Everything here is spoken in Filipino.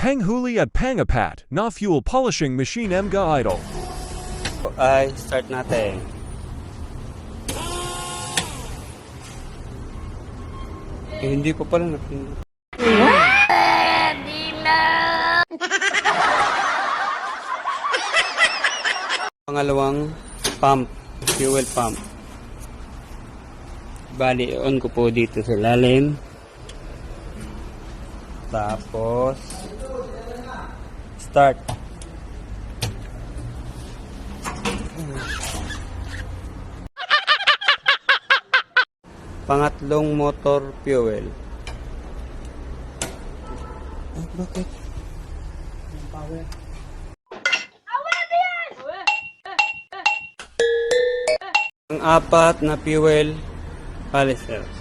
Panghuli at Pangapat na fuel polishing machine mga idol. Ay, start natin. Hindi ko pala napindot. Pangalawang pump, fuel pump. Bali, on ko po dito sa lalim. Tapos, start. Pangatlong motor fuel. Ah, bakit? Power. Ang apat na fuel, palisters.